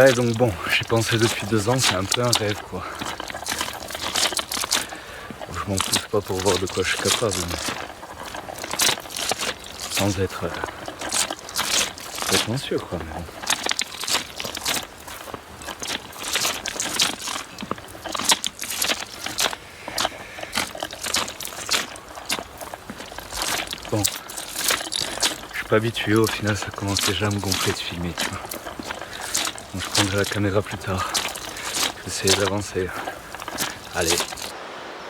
Ouais, donc bon, j'y pensais depuis 2 ans, c'est un peu un rêve quoi. Je m'en pousse pas pour voir de quoi je suis capable, mais sans être prétentieux quoi. Mais bon. Bon, je suis pas habitué, au final ça commence déjà à me gonfler de filmer, tu vois. Donc je prendrai la caméra plus tard. Je vais essayer d'avancer. Allez.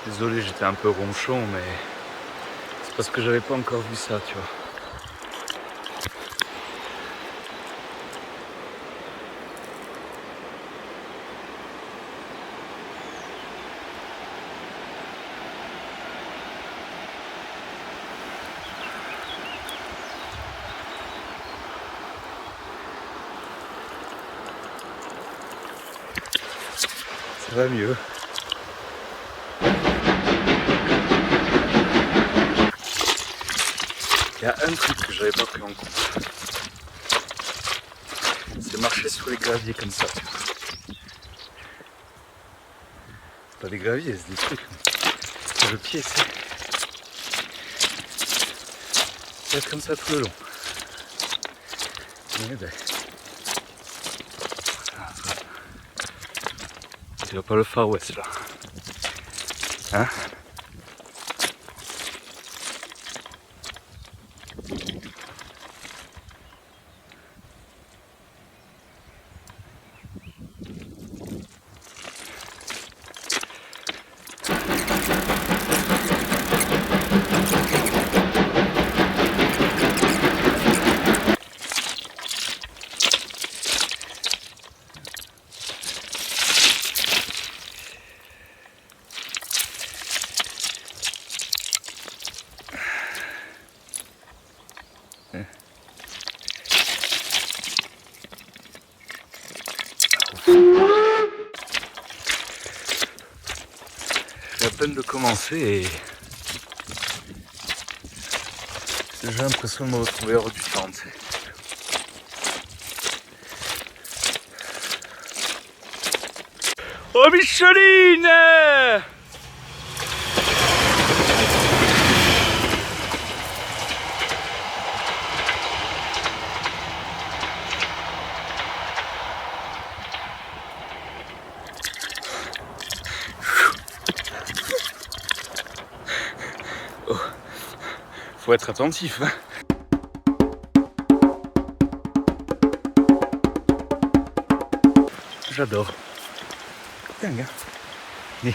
Désolé, j'étais un peu ronchon, mais c'est parce que j'avais pas encore vu ça, tu vois. Ça va mieux. Il y a un truc que j'avais pas pris en compte. C'est marcher sur les graviers comme ça. C'est pas des graviers, c'est des trucs. Le pied, c'est être comme ça tout le long. Et ben. Tu vas pas le Far West là. Hein? J'ai à peine de commencer et j'ai l'impression de me retrouver hors du temps. Tu sais. Oh Micheline! Oh. Faut être attentif, hein. J'adore. Dingue, hein. Mais...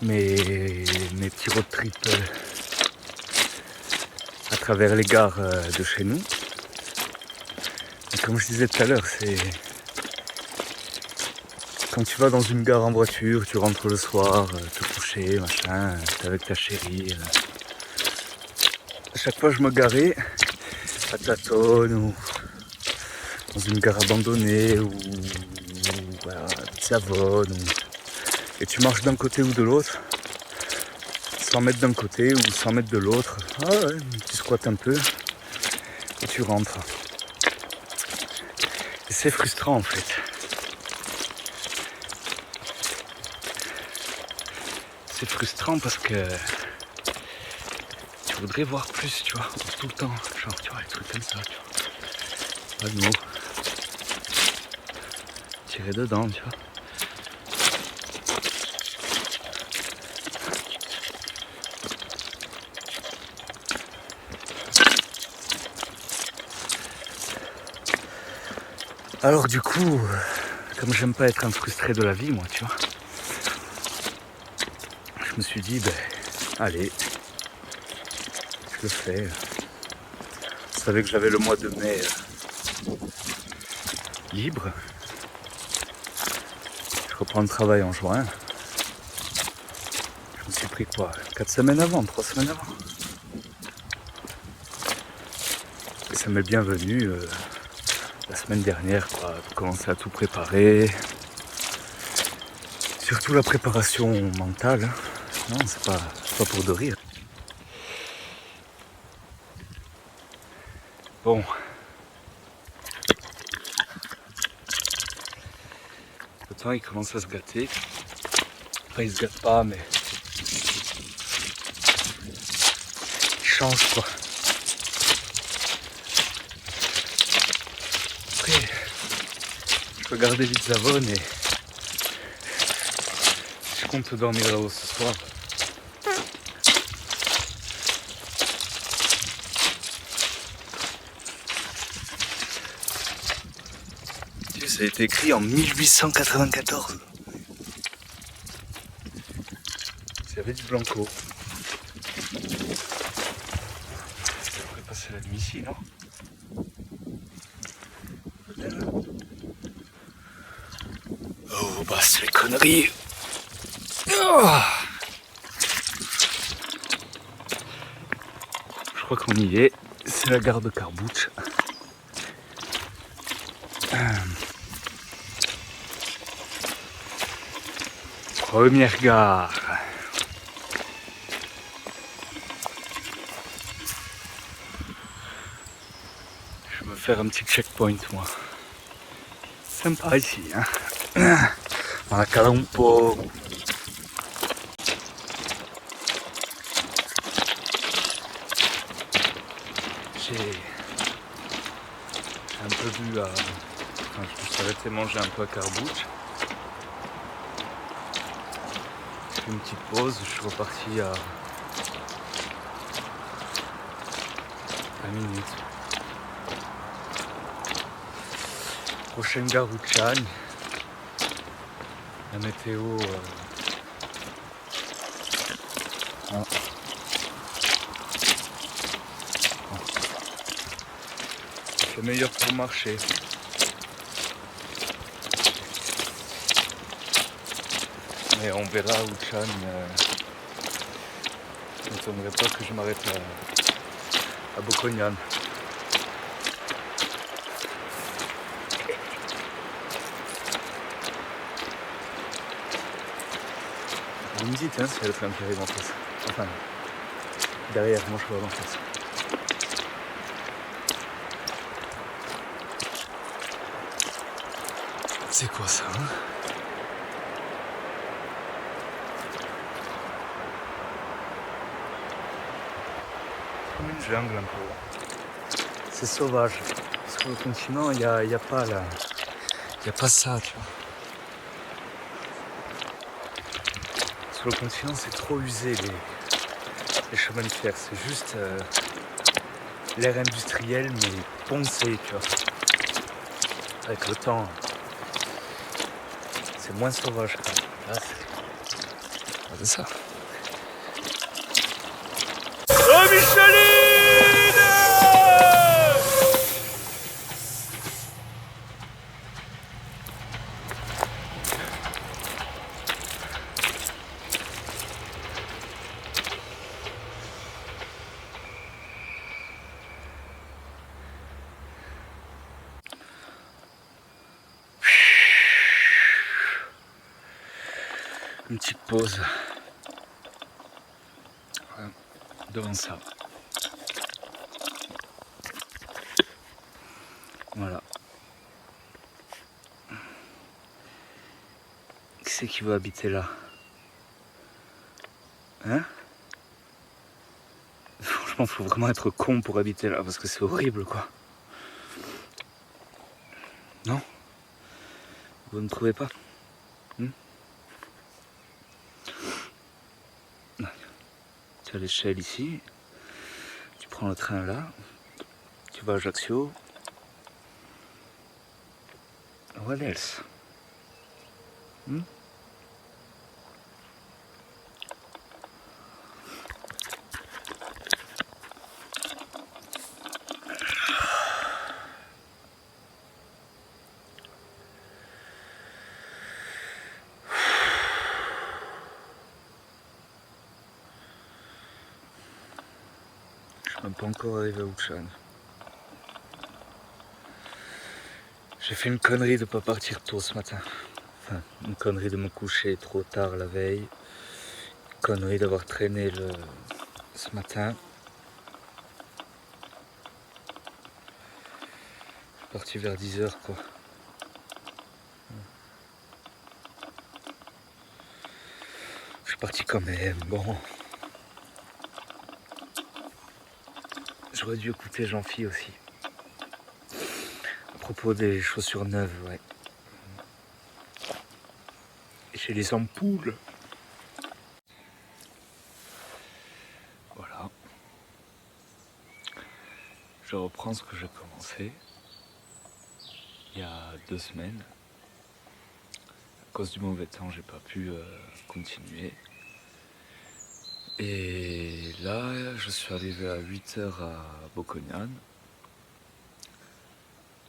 mes petits road trips à travers les gares de chez nous. Et comme je disais tout à l'heure, c'est quand tu vas dans une gare en voiture, tu rentres le soir, te coucher, machin, t'es avec ta chérie. À chaque fois je me garais à tâtonnes ou dans une gare abandonnée ou à Savonne et tu marches d'un côté ou de l'autre, 100 mètres d'un côté ou 100 mètres de l'autre, tu squattes un peu et tu rentres. Et c'est frustrant en fait. C'est frustrant parce que tu voudrais voir plus, tu vois, tout le temps, genre tu vois, des trucs comme ça, tu vois. Pas de mots. Tirer dedans, tu vois. Alors du coup, comme j'aime pas être un frustré de la vie, moi, tu vois, je me suis dit, ben, allez, je le fais. Je savais que j'avais le mois de mai libre. Je reprends le travail en juin. Je me suis pris quoi, 4 semaines avant, 3 semaines avant. Et ça m'est bien venu la semaine dernière, quoi, de commencer à tout préparer. Surtout la préparation mentale. Non, c'est pas pour de rire. Bon. Le temps il commence à se gâter. Enfin il se gâte pas mais il change quoi. Après je peux garder Lizavone et je compte dormir là-haut ce soir. Ça a été écrit en 1894. C'est avec du Blanco. On pourrait passer la nuit ici, non? Oh bah c'est les conneries. Oh, je crois qu'on y est. C'est la gare de Carbouche. Première gare. Je vais me faire un petit checkpoint moi. Sympa ici, hein. On a calé un peu. J'ai un peu bu à... Enfin, je me suis arrêté manger un peu à Carbouche. J'ai fait une petite pause, je suis reparti à 20 minutes. Prochaine gare Ouchane. La météo... Non. C'est meilleur pour marcher. Mais on verra Ouchane. Ça ne m'étonnerait pas que je m'arrête à Bocognan. Vous me dites hein, si elle fait un qui arrive en face. Enfin, derrière, moi je vois en face. C'est quoi ça hein? Comme une jungle un peu. C'est sauvage. Sur le continent, il y a pas là. Il n'y a pas ça, tu vois. Sur le continent, c'est trop usé les chemins de fer. C'est juste l'air industriel, mais poncé, tu vois. Avec le temps, c'est moins sauvage quand même. Là, c'est ça. Oh Micheline! Une petite pause devant ça. Voilà. Qui c'est qui veut habiter là? Hein? Franchement, faut vraiment être con pour habiter là parce que c'est horrible quoi. Non? Vous ne trouvez pas? Tu as l'échelle ici, tu prends le train là, tu vas à Ajaccio. What else? Je suis même pas encore arrivé à Ouchane. J'ai fait une connerie de pas partir tôt ce matin. Enfin, une connerie de me coucher trop tard la veille. connerie d'avoir traîné ce matin. Je suis parti vers 10h quoi. Je suis parti quand même, bon. J'aurais dû écouter Jean-Phi aussi. À propos des chaussures neuves, ouais. Et chez les ampoules. Voilà. Je reprends ce que j'ai commencé il y a 2 semaines. À cause du mauvais temps, j'ai pas pu continuer. Et là, je suis arrivé à 8h à Bocognan.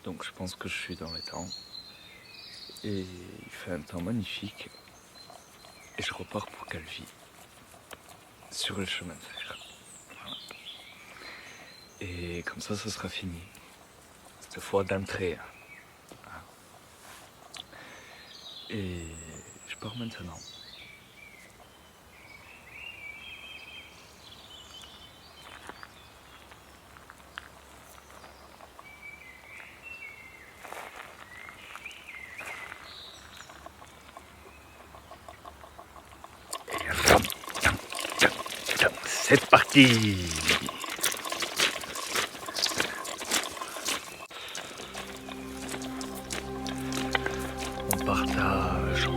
Donc je pense que je suis dans les temps. Et il fait un temps magnifique. Et je repars pour Calvi. Sur le chemin de fer. Voilà. Et comme ça, ce sera fini. Cette fois d'entrée. Voilà. Et je pars maintenant. C'est parti! On partage.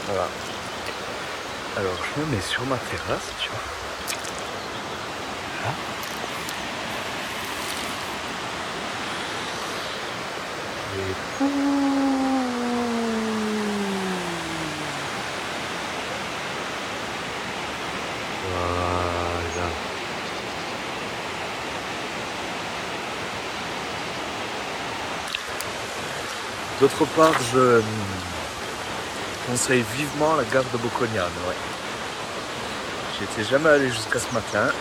Voilà. Alors je me mets sur ma terrasse, tu vois. Là. Et voilà. D'autre part, je conseille vivement la gare de Bocognan, ouais. J'y étais jamais allé jusqu'à ce matin.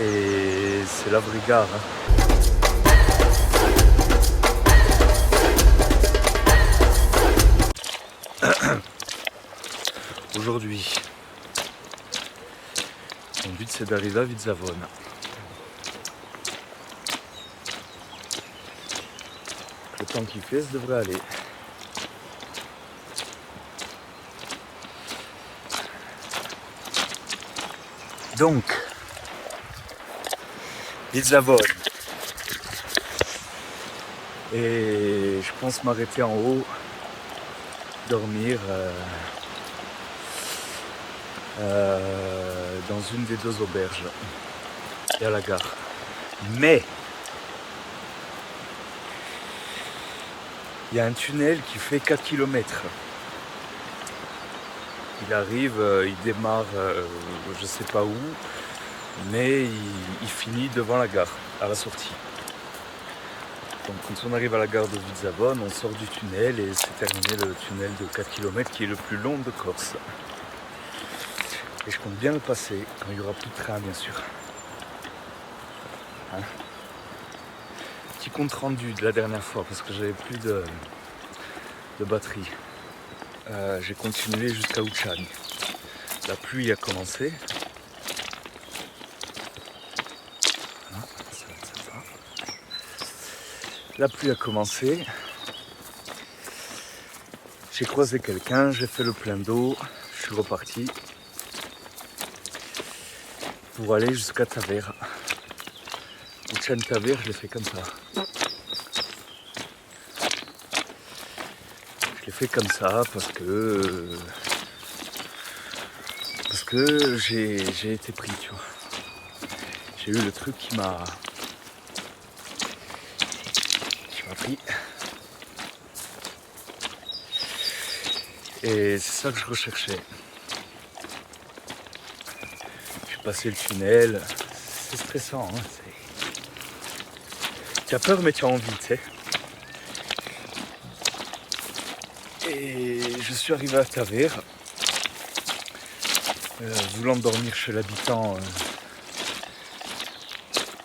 Et c'est la vraie gare. Aujourd'hui, mon but c'est d'arriver à Vidzavon. Le temps qu'il fait, ça devrait aller. Donc, Vidzavon. Et je pense m'arrêter en haut, dormir dans une des 2 auberges et à la gare. Mais il y a un tunnel qui fait 4 km. Il arrive, il démarre, je sais pas où, mais il finit devant la gare, à la sortie. Donc quand on arrive à la gare de Vidzavon, on sort du tunnel et c'est terminé le tunnel de 4 km qui est le plus long de Corse. Et je compte bien le passer quand il n'y aura plus de train, bien sûr. Hein? Petit compte rendu de la dernière fois parce que j'avais plus de batterie. J'ai continué jusqu'à Uchan. La pluie a commencé. Hein, ça va être sympa. La pluie a commencé. J'ai croisé quelqu'un, j'ai fait le plein d'eau, je suis reparti pour aller jusqu'à Tavera. Uchan Tavera, je l'ai fait comme ça. Je l'ai fait comme ça parce que j'ai été pris, tu vois. J'ai eu le truc qui m'a pris. Et c'est ça que je recherchais. passer le tunnel. C'est stressant, hein, tu as peur mais tu as envie, tu sais. Et je suis arrivé à Taverne, voulant dormir chez l'habitant.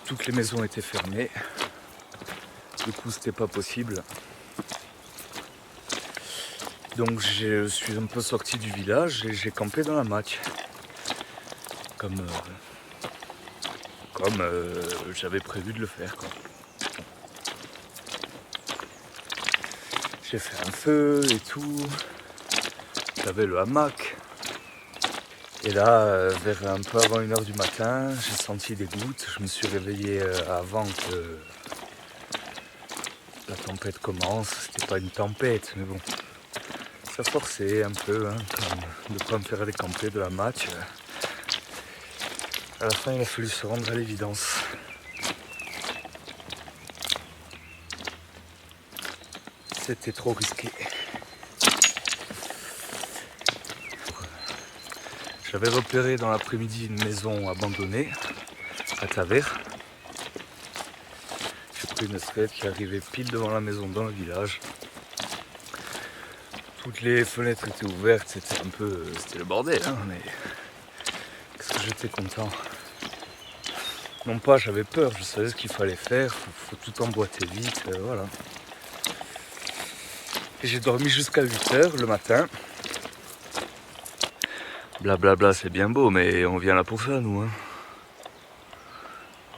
Toutes les maisons étaient fermées, du coup c'était pas possible. Donc je suis un peu sorti du village et j'ai campé dans la match. Comme j'avais prévu de le faire, quoi. J'ai fait un feu et tout. J'avais le hamac. Et là, vers un peu avant 1h du matin, j'ai senti des gouttes. Je me suis réveillé avant que la tempête commence. C'était pas une tempête, mais bon. Ça forçait un peu, hein, de quoi me faire aller camper de la match. À la fin, il a fallu se rendre à l'évidence. C'était trop risqué. J'avais repéré dans l'après-midi une maison abandonnée à Taverne. J'ai pris une escalade qui arrivait pile devant la maison dans le village. Toutes les fenêtres étaient ouvertes, c'était le bordel, hein, mais qu'est-ce que j'étais content. Non pas j'avais peur, je savais ce qu'il fallait faire, faut tout emboîter vite, voilà. Et j'ai dormi jusqu'à 8h le matin. Blablabla, c'est bien beau, mais on vient là pour ça, nous.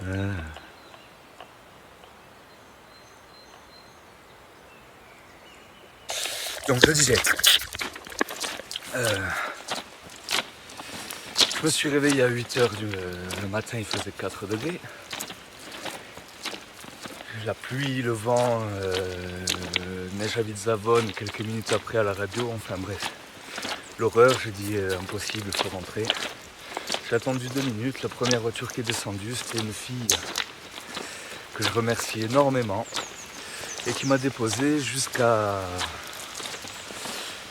Hein. Donc je disais, je me suis réveillé à 8h le matin, il faisait 4 degrés. La pluie, le vent, neige à Vitzavone, quelques minutes après à la radio, enfin bref. L'horreur, j'ai dit impossible, il faut rentrer. J'ai attendu 2 minutes, la première voiture qui est descendue, c'était une fille que je remercie énormément et qui m'a déposé jusqu'à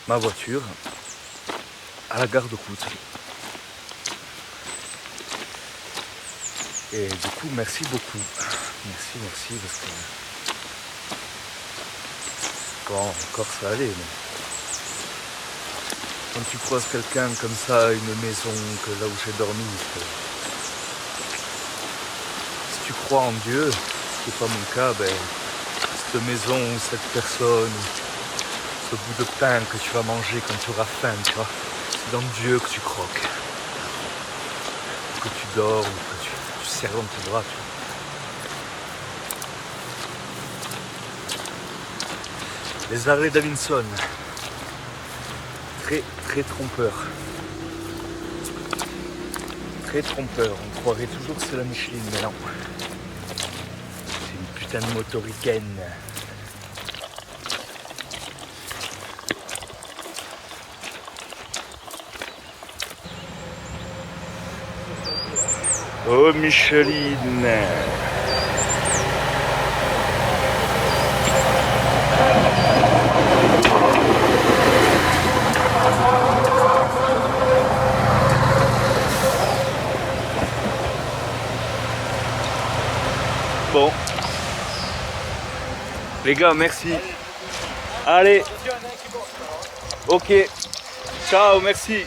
ma voiture à la gare de Coutts. Et du coup, merci beaucoup. Merci, parce que... Bon, encore ça allait, mais... Quand tu croises quelqu'un comme ça à une maison, que là où j'ai dormi, si tu crois en Dieu, ce qui n'est pas mon cas, ben, cette maison, cette personne, ce bout de pain que tu vas manger quand tu auras faim, tu vois, c'est dans Dieu que tu croques. Que tu dors, ou que tu serres dans tes bras, tu vois. Les Harley Davidson, très trompeur. Très trompeur, on croirait toujours que c'est la Micheline, mais non. C'est une putain de moto ricaine. Oh Micheline. Bon. Les gars, merci. Allez. Ok. Ciao, merci.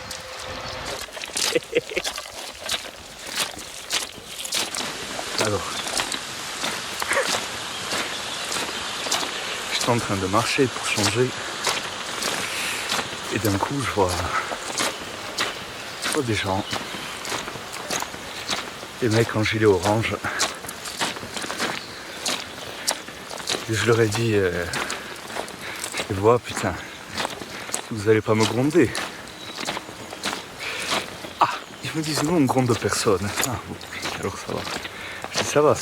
Alors. J'étais en train de marcher pour changer. Et d'un coup, je vois des gens. Des mecs en gilet orange. Et je leur ai dit, je les vois, putain, vous allez pas me gronder. Ah, ils me disent non, on gronde personne. Ah bon, alors ça va. Je dis ça va.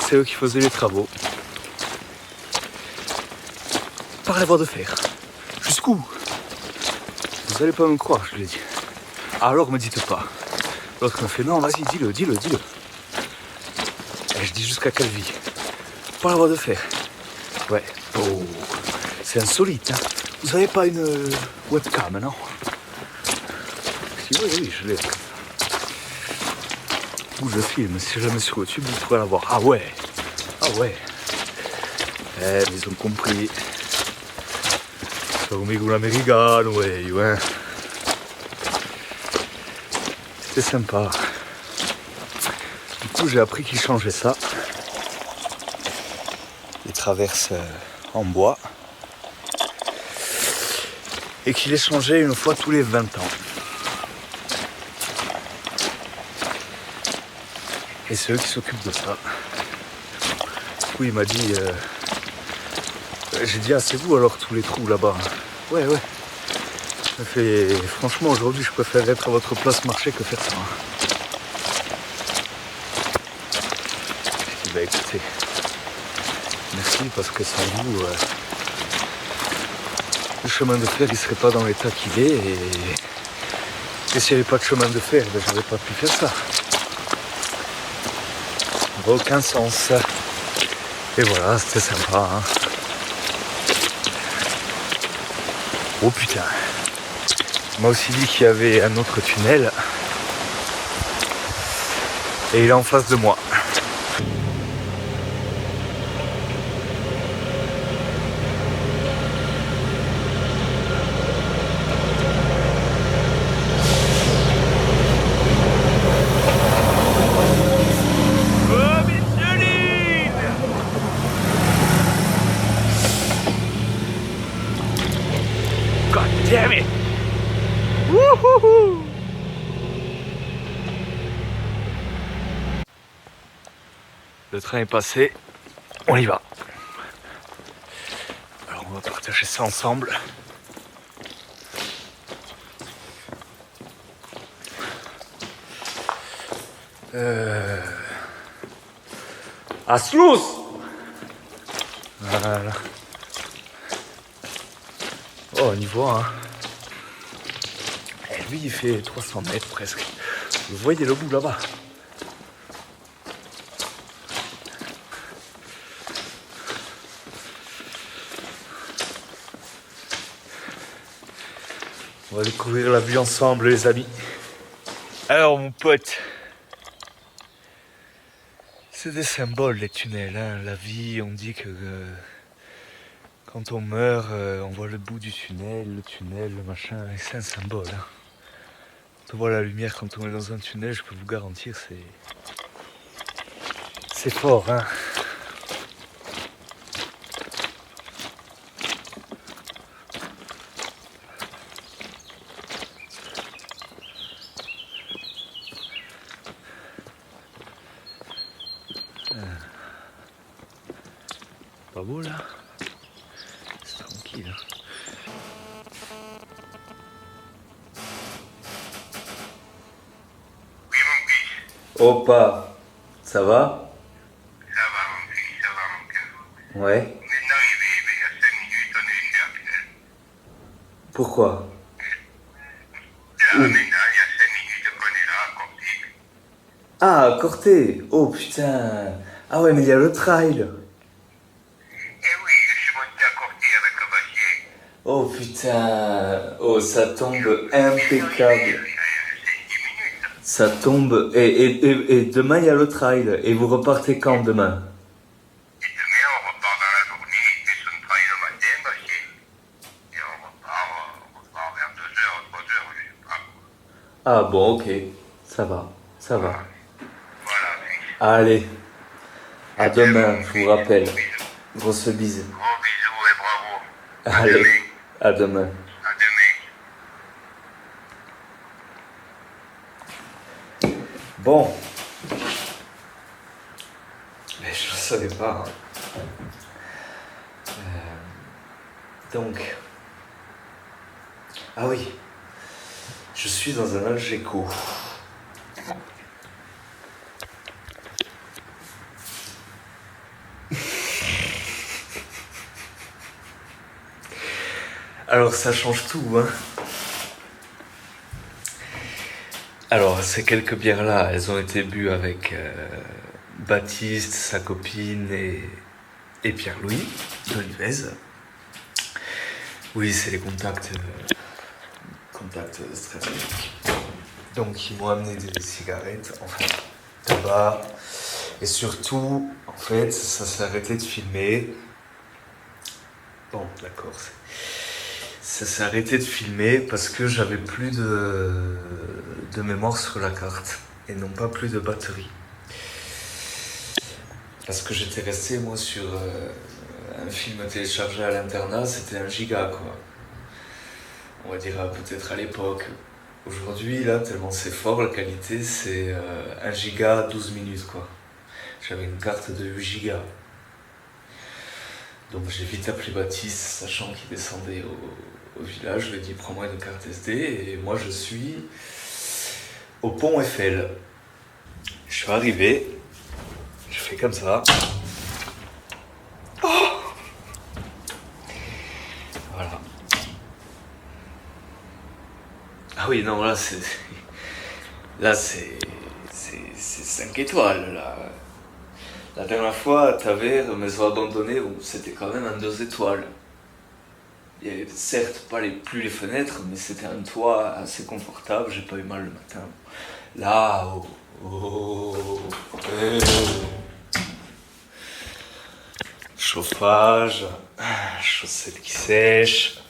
C'est eux qui faisaient les travaux. Par la voie de fer. Jusqu'où? Vous allez pas me croire, je lui ai dit. Ah, alors me dites pas. L'autre me fait non, vas-y, dis-le. Et je dis jusqu'à quelle vie? Par la voie de fer. Ouais. Oh, c'est insolite, hein. Vous avez pas une webcam, non? ici, oui, je l'ai. Où je filme, si jamais sur YouTube, vous pourrez la voir. Ah ouais. Ils ont compris. Conmigo l'americano, ouais. C'était sympa. Du coup, j'ai appris qu'ils changeaient ça. Les traverses en bois. Et qu'il les changeait une fois tous les 20 ans. Et c'est eux qui s'occupent de ça. Du coup, il m'a dit... j'ai dit, ah, c'est vous alors tous les trous là-bas. Ouais. Ça fait... Franchement, aujourd'hui, je préfère être à votre place marcher que faire ça. J'ai dit, bah écoutez, merci parce que sans vous, le chemin de fer, il serait pas dans l'état qu'il est. Et s'il n'y avait pas de chemin de fer, ben, j'aurais pas pu faire ça. Ça n'a aucun sens. Et voilà, c'était sympa. Hein. Oh putain. On m'a aussi dit qu'il y avait un autre tunnel. Et il est en face de moi. God damn it! Wouhou! Le train est passé, on y va. Alors on va partager ça ensemble. Aslous! Voilà. Oh, on y voit, hein. Et lui, il fait 300 mètres presque. Vous voyez le bout là-bas. On va découvrir la vue ensemble, les amis. Alors, mon pote, c'est des symboles, les tunnels. Hein. La vie, on dit que quand on meurt, on voit le bout du tunnel, le machin. Et c'est un symbole. Hein. Quand on voit la lumière quand on est dans un tunnel, je peux vous garantir, c'est fort. Hein. Pas beau là? C'est tranquille. Hein. Oui, mon fils. Opa, ça va? Ça va, mon fils, ça va, mon cœur. Ouais. Maintenant, il y a 5 minutes, on est chez Axel. Pourquoi? Là, maintenant, il y a 5 minutes qu'on est là, à Corsica. Ah, Corté. Oh putain. Ah ouais, mais il y a le trail. Eh oui, je suis monté à Corté avec le Bastien. Oh putain. Oh, ça tombe impeccable. 5-10 minutes. Ça tombe. Et demain, il y a le trail. Et vous repartez quand demain? Et demain, on repart dans la journée, il fait son travail le matin, Bastien. Et on repart vers 2h, 3h, je sais pas. Ah bon, ok. Ça va. Voilà, fils. Allez. À demain, je vous rappelle. Gros bisous. Grosse bise. Gros bisous et bravo. À Allez. demain. À demain. À demain. Bon. Mais je ne savais pas. Donc. Ah oui. Je suis dans un Algeco. Alors ça change tout, hein. Alors ces quelques bières là, elles ont été bues avec Baptiste, sa copine et Pierre-Louis d'Olivez. Oui, c'est les contacts stratégiques. Donc ils m'ont amené des cigarettes, enfin, tabac. Et surtout, en fait, ça s'est arrêté de filmer. Bon, d'accord. Ça s'est arrêté de filmer parce que j'avais plus de mémoire sur la carte. Et non pas plus de batterie. Parce que j'étais resté, moi, sur un film téléchargé à l'internat, c'était 1 giga, quoi. On va dire peut-être à l'époque. Aujourd'hui, là, tellement c'est fort, la qualité, c'est 1 giga 12 minutes, quoi. J'avais une carte de 8 gigas. Donc j'ai vite appelé Baptiste, sachant qu'il descendait au village. Je lui ai dit, prends-moi une carte SD. Et moi, je suis au pont Eiffel. Je suis arrivé, je fais comme ça. Oh, voilà. Ah oui, non, là, c'est 5 étoiles, là. La dernière fois, t'avais Maison Abandonnée où c'était quand même un 2 étoiles. Il y avait certes pas plus les fenêtres, mais c'était un toit assez confortable, j'ai pas eu mal le matin. Là, chauffage, chaussettes qui sèchent.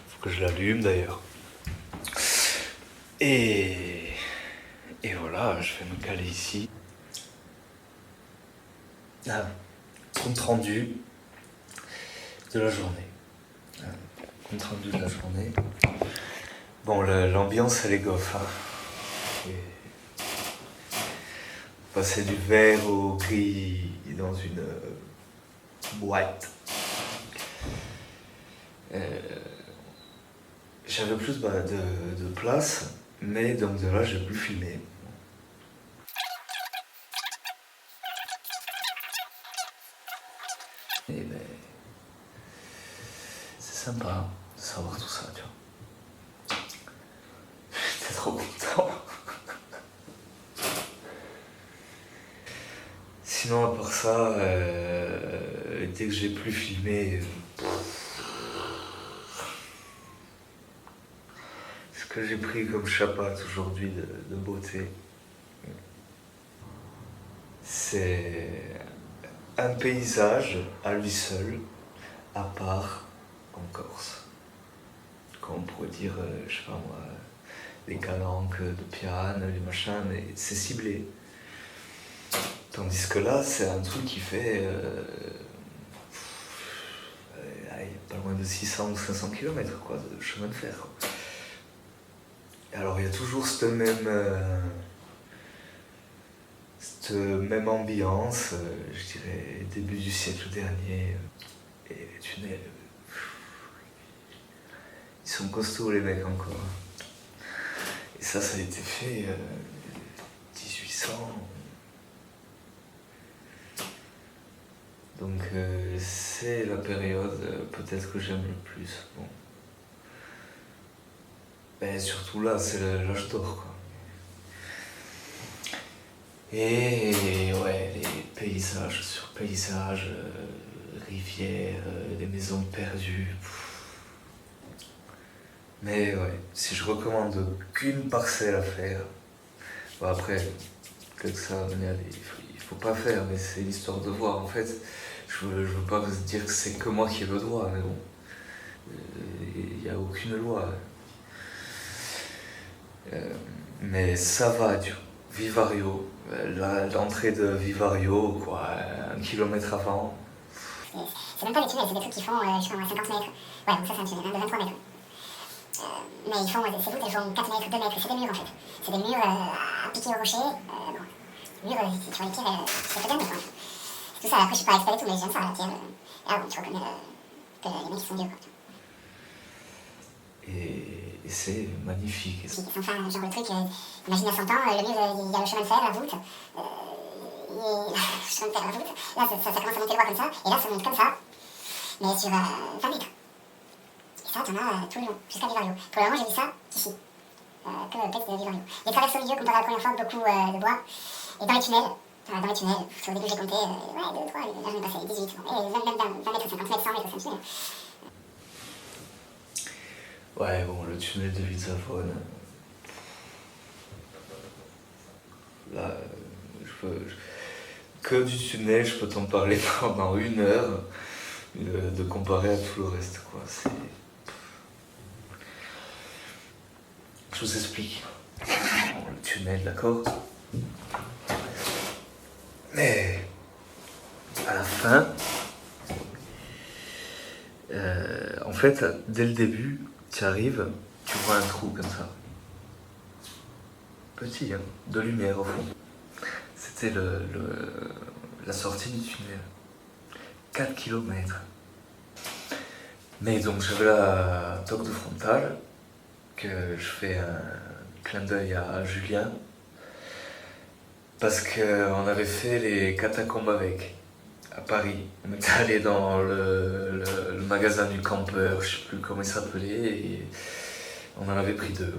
Faut que je l'allume d'ailleurs. Et voilà, je vais me caler ici. Compte rendu de la journée. Compte rendu de la journée. Bon, l'ambiance elle est goff. Passer du vert au gris dans une boîte. J'avais plus de place, mais donc de là j'ai plus filmé. Et ben, c'est sympa de savoir tout ça, tu vois. J'étais trop content. Sinon, à part ça, dès que j'ai plus filmé, ce que j'ai pris comme chapatte aujourd'hui de beauté, c'est un paysage à lui seul, à part en Corse. Comme on pourrait dire, je sais pas moi, les calanques de Piane, les machins, mais c'est ciblé. Tandis que là, c'est un truc qui fait pas loin de 600 ou 500 km quoi, de chemin de fer. Et alors il y a toujours cette même ambiance, je dirais début du siècle dernier. Et les tunnels, ils sont costauds les mecs encore. Et ça a été fait 1800. Donc c'est la période peut-être que j'aime le plus. Bon. Ben, surtout là, c'est l'âge d'or, quoi. Et ouais, les paysages sur paysages, rivières, des maisons perdues. Mais ouais, si je recommande qu'une parcelle à faire, bon après, peut-être que ça va venir, il faut pas faire, mais c'est l'histoire de voir. En fait, je veux pas dire que c'est que moi qui ai le droit, mais bon, il n'y a aucune loi. Mais ça va, Vivario, l'entrée de Vivario, quoi, 1 kilomètre avant. C'est même pas des tunnels, c'est des trucs qui font, je sais pas, 50 mètres. Ouais, donc ça c'est un tunnel, de 23 mètres. Mais ils font, ces routes, elles font 4 mètres, 2 mètres, c'est des murs en fait. C'est des murs à piquer au rocher. Bon, murs, sur les pierres, c'est très bien, quoi. Tout ça, après je suis pas expert et tout, mais j'aime ça, la pierre. Et là, bon, tu reconnais que les mecs ils sont vieux, quoi. Et c'est magnifique. Enfin, genre le truc, imagine à 100 ans, le mur, il y a le chemin de fer, la route. Le chemin de fer, la route. Là, ça commence à monter droit comme ça, et là, ça monte comme ça, mais sur 20 mètres. Et ça, t'en as tout le long, jusqu'à Vivario. Pour le moment, j'ai vu ça ici, que le texte de Vivario. Les traverses au milieu, comparé à la première fois, beaucoup de bois. Et dans les tunnels, sur le début, j'ai compté, 2, 3, là, j'en ai passé 18. Et même 20 mètres, 50 mètres, 100 mètres, c'est un tunnel. Ouais, bon, le tunnel de Vizavone. Là, que du tunnel, je peux t'en parler pendant 1 heure, de comparer à tout le reste, quoi. Je vous explique. Bon, le tunnel, d'accord. Mais à la fin, en fait, dès le début, tu arrives, tu vois un trou comme ça. Petit, hein, de lumière au fond. C'était la sortie du tunnel. 4 km. Mais donc j'avais la toque de frontale, que je fais un clin d'œil à Julien, parce qu'on avait fait les catacombes avec, à Paris. On était allé dans le magasin du campeur, je sais plus comment il s'appelait, et on en avait pris 2, ouais.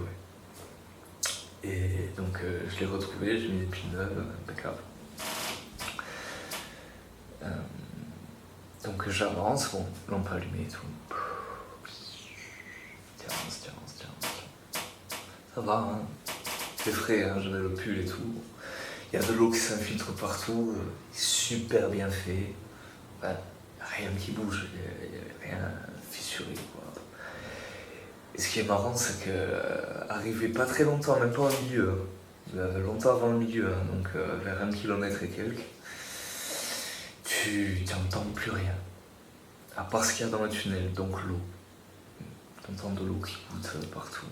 Et donc je l'ai retrouvé, j'ai mis des piles neuves, impeccable. Donc j'avance, bon, lampe allumée et tout. Tiens. Ça va, hein. C'est frais, hein, j'avais le pull et tout. Il y a de l'eau qui s'infiltre partout, super bien fait. Ouais, rien qui bouge, rien fissuré, quoi. Et ce qui est marrant, c'est que arrivé pas très longtemps, même pas au milieu, longtemps avant le milieu, hein, donc vers 1 km et quelques, tu n'entends plus rien. À part ce qu'il y a dans le tunnel, donc l'eau. Tu entends de l'eau qui goutte partout.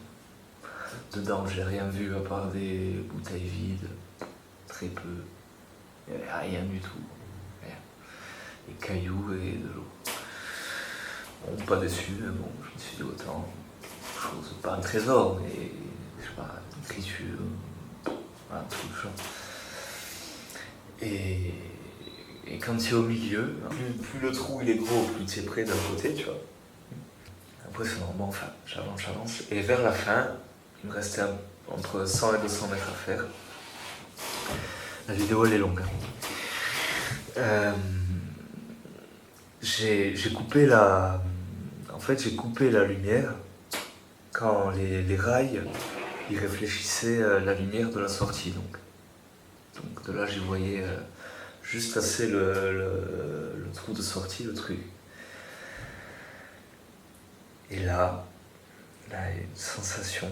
Dedans, j'ai rien vu à part des bouteilles vides, très peu. Il n'y avait rien du tout. Rien. Des cailloux et de l'eau. Bon, pas déçu, mais bon, je me suis dit autant. Chose, pas un trésor, mais je sais pas, une écriture, un truc genre. Et quand tu es au milieu, plus le trou il est gros, plus tu es près d'un côté, tu vois. Impressionnant. Bon, enfin, j'avance. Et vers la fin, il me restait entre 100 et 200 mètres à faire. La vidéo elle est longue. J'ai coupé la. En fait, j'ai coupé la lumière quand les rails ils réfléchissaient la lumière de la sortie. Donc de là, j'y voyais juste assez le trou de sortie, le truc. Et là, il y a une sensation.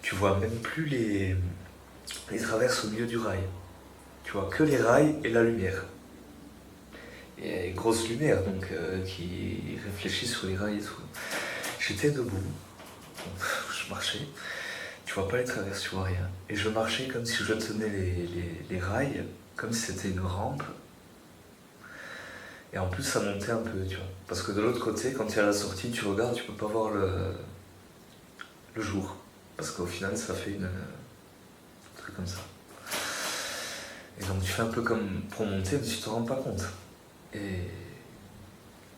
Tu vois même plus les traverses au milieu du rail. Tu vois que les rails et la lumière. Et grosse lumière, donc, qui réfléchit sur les rails et tout. J'étais debout, je marchais. Tu vois pas les traverses, tu vois rien. Et je marchais comme si je tenais les rails, comme si c'était une rampe. Et en plus, ça montait un peu, tu vois. Parce que de l'autre côté, quand tu es à la sortie, tu regardes, tu peux pas voir le jour. Parce qu'au final, ça fait un truc comme ça. Et donc, tu fais un peu comme pour monter, mais tu te rends pas compte. Et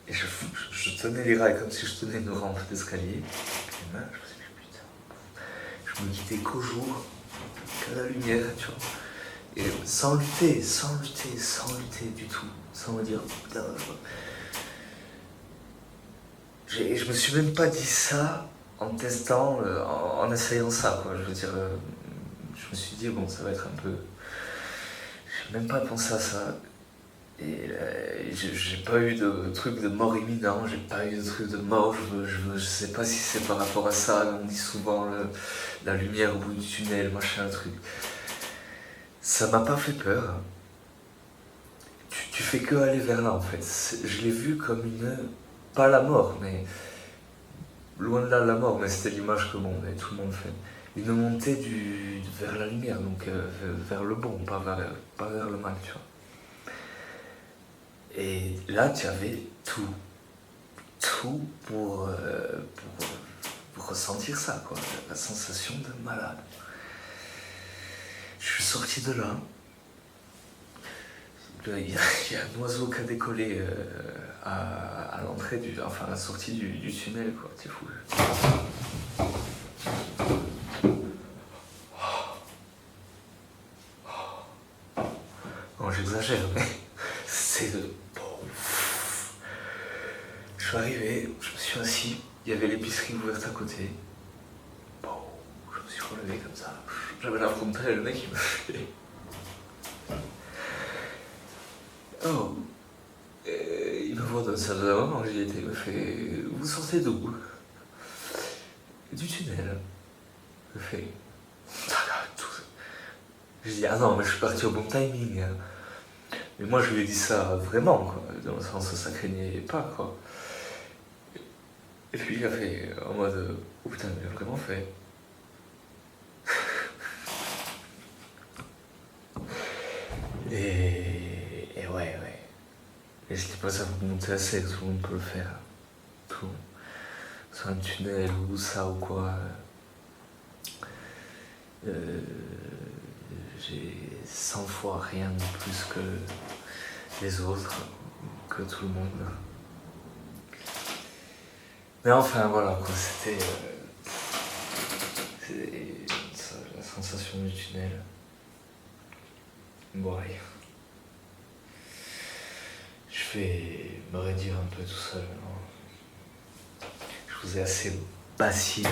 je tenais les rails comme si je tenais une rampe d'escalier. Et là, je me suis dit, putain, je me guidais qu'au jour, qu'à la lumière, tu vois. Et sans lutter du tout. Sans me dire, putain. Je me suis même pas dit ça en testant, en essayant ça, quoi. Je veux dire, je me suis dit, bon, ça va être un peu. J'ai même pas pensé à ça. Et j'ai pas eu de truc de mort imminent, j'ai pas eu de truc de mort, je sais pas si c'est par rapport à ça, on dit souvent la lumière au bout du tunnel, machin, truc. Ça m'a pas fait peur. Tu fais que aller vers là en fait. Je l'ai vu comme pas la mort, mais loin de là la mort, mais c'était l'image que tout le monde fait. Une montée vers la lumière, donc vers le bon, pas vers le mal, tu vois. Et là, tu avais tout pour ressentir ça, quoi, la sensation de malade. Je suis sorti de là. Il y a un oiseau qui a décollé à l'entrée enfin à la sortie du tunnel, quoi. C'est fou. Bon, j'exagère, mais c'est de. Je suis arrivé, je me suis assis, il y avait l'épicerie ouverte à côté. Bon, je me suis relevé comme ça. J'avais la frontale, le mec il me fait. Oh. Il me voit dans la salle de bain, j'y étais, il me fait. Vous sortez d'où? Du tunnel. Il me fait. Je dis, ah non, mais je suis parti au bon timing. Mais moi je lui ai dit ça vraiment, quoi. Dans le sens où ça craignait pas, quoi. Et puis il a fait en mode, oh putain, il a vraiment fait. Et ouais. Et je dis pas ça pour monter assez, tout le monde peut le faire. Tout. Soit un tunnel ou ça ou quoi. J'ai 100 fois rien de plus que les autres, que tout le monde. Mais enfin voilà quoi, c'était la sensation du tunnel. Bon allez. Je vais me réduire un peu tout seul. Je vous ai assez bassiné.